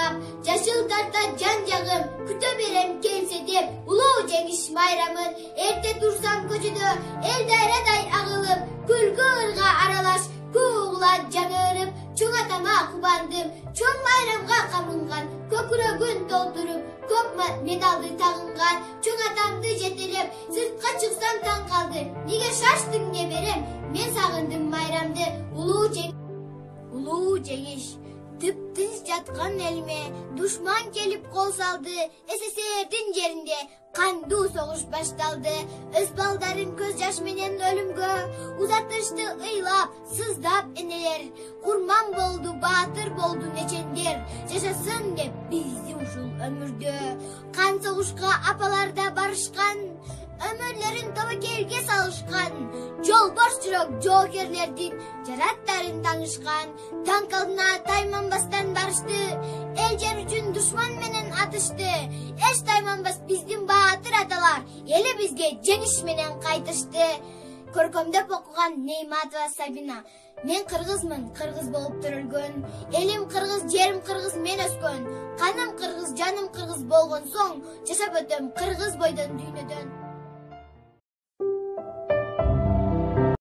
жырлап, жашыл тарта жан-жагым, күтө берем келсе деп, улуу жеңиш майрамын. Эрте турсам көчөдө, эл дайрадай агылып, күлгү ырга аралаш, куулат жаңырып, чоң атама кубандым, чоң майрамга камынган, көкүрөгүн толтуруп, көп медалды тагынган, чоң атамды жетелеп, сыртка чыксам таң калды, неге шаштың неберем, мен сагындым майрамды, улуу жеңиш. Тып-тынч жаткан элиме душман келип кол салды, СССРдин жеринде кандуу согуш башталды. Өз балдарын көз жаш менен өлүмгө узатышты ыйлап, сыздап энелер. Курман болду, баатыр болду нечендер, жашасын деп бизди ушул өмүрдө. Кан согушка апаларда барышкан, өмүрлөрүн тобокелге салышкан, жолбош жүрөк жоокерлердин жараттарын таңышкан. Танк алдына тайманбастан барышты, эл жер үчүн душман менен атышты. Эч тайманбас биздин баатыр аталар, эли бизге жеңиш менен кайтышты. Көркөмдөп окуган Нейматова Сабина. Мен кыргызмын, кыргыз болуп төрөлгөн. Элим кыргыз, жерим кыргыз, мен өскөн. Каным кыргыз, жаным кыргыз болгон соң, жашап өтөм кыргыз бойдон дүйнөдөн.